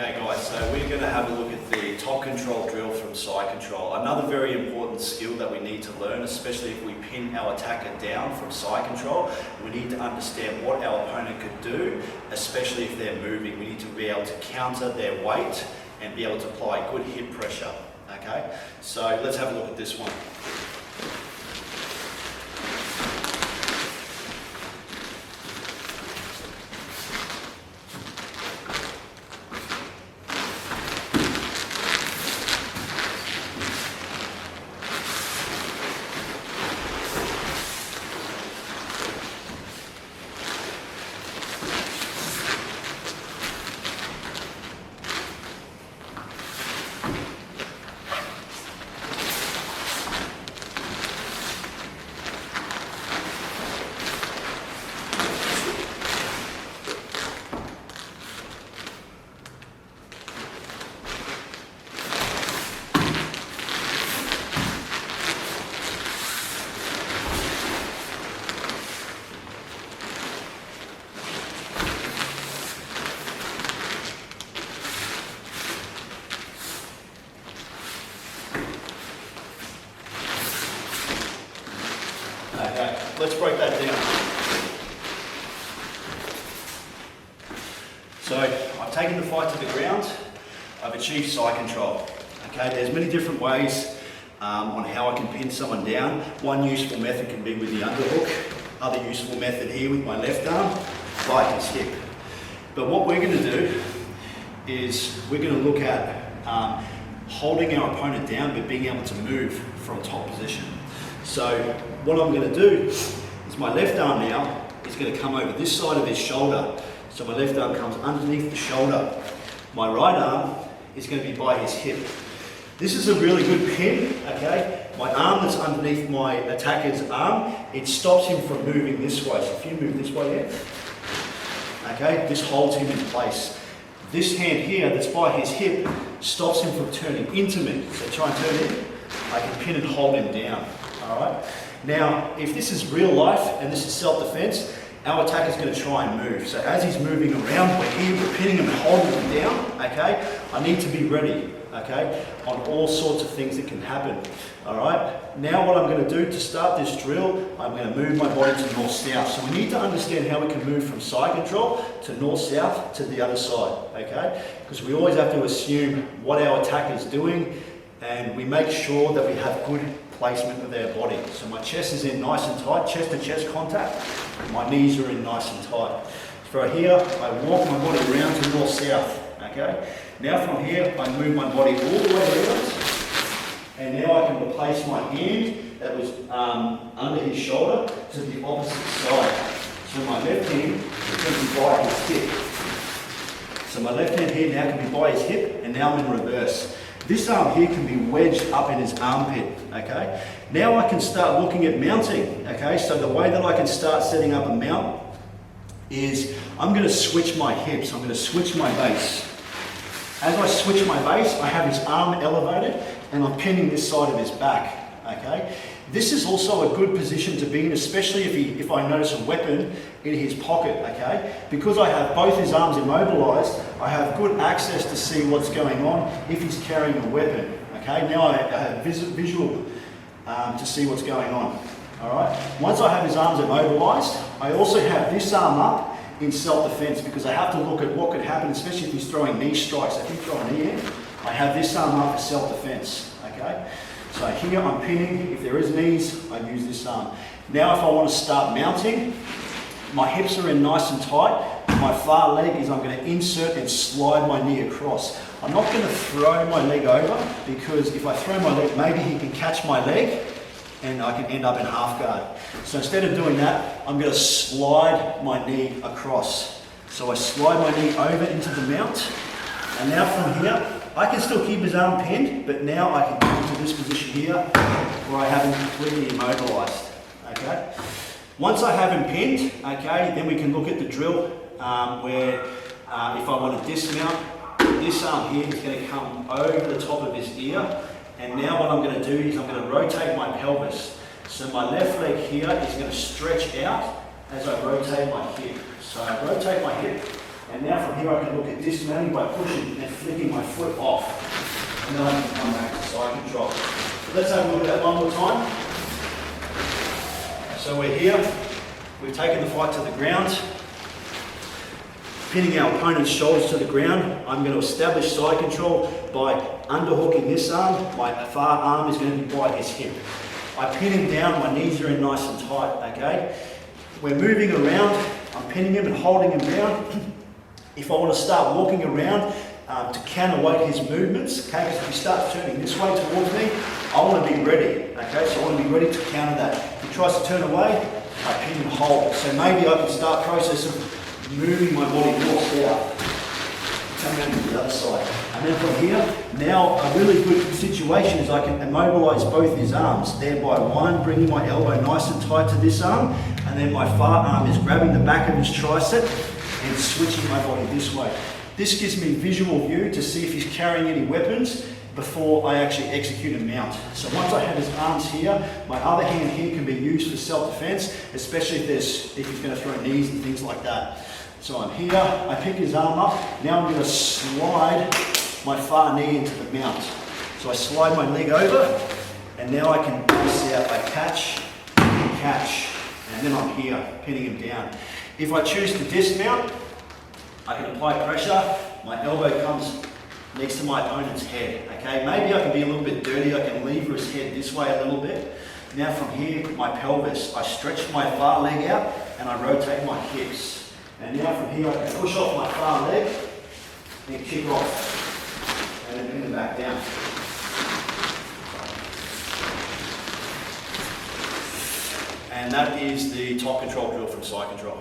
Okay guys, so we're going to have a look at the top control drill from side control. Another very important skill that we need to learn, especially if we pin our attacker down from side control. We need to understand what our opponent could do, especially if they're moving. We need to be able to counter their weight and be able to apply good hip pressure. Okay, so let's have a look at this one. Okay, let's break that down. So I've taken the fight to the ground, I've achieved side control. Okay, there's many different ways on how I can pin someone down. One useful method can be with the underhook. Other useful method here with my left arm, by his hip. But what we're going to do is we're going to look at holding our opponent down but being able to move from top position. So what I'm going to do is my left arm now is going to come over this side of his shoulder. So my left arm comes underneath the shoulder. My right arm is going to be by his hip. This is a really good pin, okay? My arm that's underneath my attacker's arm, it stops him from moving this way. So if you move this way, yeah? Okay, this holds him in place. This hand here that's by his hip stops him from turning into me. So try and turn in. I can pin and hold him down. All right. Now, if this is real life and this is self-defense, our attacker's going to try and move. So as he's moving around, we're here, we're pinning him and holding him down. Okay. I need to be ready. Okay, on all sorts of things that can happen. All right. Now, what I'm going to do to start this drill, I'm going to move my body to north-south. So we need to understand how we can move from side control to north-south to the other side. Okay, because we always have to assume what our attacker is doing, and we make sure that we have good placement of their body. So my chest is in nice and tight, chest to chest contact. My knees are in nice and tight. So here, I walk my body around to north-south. Okay. Now from here, I move my body all the way around, and now I can replace my hand that was under his shoulder to the opposite side. So my left hand is going to be by his hip. So my left hand here now can be by his hip, and now I'm in reverse. This arm here can be wedged up in his armpit, okay? Now I can start looking at mounting, okay? So the way that I can start setting up a mount is I'm going to switch my hips, I'm going to switch my base. As I switch my base, I have his arm elevated and I'm pinning this side of his back, okay? This is also a good position to be in, especially if I notice a weapon in his pocket, okay? Because I have both his arms immobilized, I have good access to see what's going on if he's carrying a weapon, okay? Now I have visual to see what's going on, all right? Once I have his arms immobilized, I also have this arm up in self-defense because I have to look at what could happen, especially if he's throwing knee strikes. If he throws a knee in, I have this arm up for self-defense, okay? So here I'm pinning. If there is knees, I use this arm. Now if I want to start mounting, my hips are in nice and tight. My far leg is I'm going to insert and slide my knee across. I'm not going to throw my leg over because if I throw my leg, maybe he can catch my leg and I can end up in half guard. So instead of doing that, I'm going to slide my knee across. So I slide my knee over into the mount, and now from here, I can still keep his arm pinned, but now I can come to this position here where I have him completely immobilized, okay? Once I have him pinned, okay, then we can look at the drill where if I want to dismount, this arm here is going to come over the top of his ear. And now what I'm going to do is I'm going to rotate my pelvis. So my left leg here is going to stretch out as I rotate my hip. So I rotate my hip, And now from here I can look at dismounting by pushing and flicking my foot off. And then I can come back to side control. So let's have a look at that one more time. So we're here, we've taken the fight to the ground, pinning our opponent's shoulders to the ground. I'm going to establish side control by underhooking this arm. My far arm is going to be by his hip. I pin him down, my knees are in nice and tight, okay? We're moving around, I'm pinning him and holding him down. If I want to start walking around to counterweight his movements, okay, because if he starts turning this way towards me, I want to be ready, okay? So I want to be ready to counter that. If he tries to turn away, I pin and hold. So maybe I can start process of moving my body north south. Come around to the other side. And then from here, now a really good situation is I can immobilise both his arms. Thereby one, bringing my elbow nice and tight to this arm, and then my far arm is grabbing the back of his tricep and switching my body this way. This gives me visual view to see if he's carrying any weapons before I actually execute a mount. So once I have his arms here, my other hand here can be used for self-defense, especially if he's going to throw knees and things like that. So I'm here, I pick his arm up, now I'm going to slide my far knee into the mount. So I slide my leg over, and now I can pass out, I catch, and then I'm here, pinning him down. If I choose to dismount, I can apply pressure, my elbow comes next to my opponent's head, okay? Maybe I can be a little bit dirty, I can lever his head this way a little bit. Now from here, my pelvis, I stretch my far leg out, and I rotate my hips. And now from here I can push off my far leg and kick off and then bring them back down. And that is the top control drill from side control.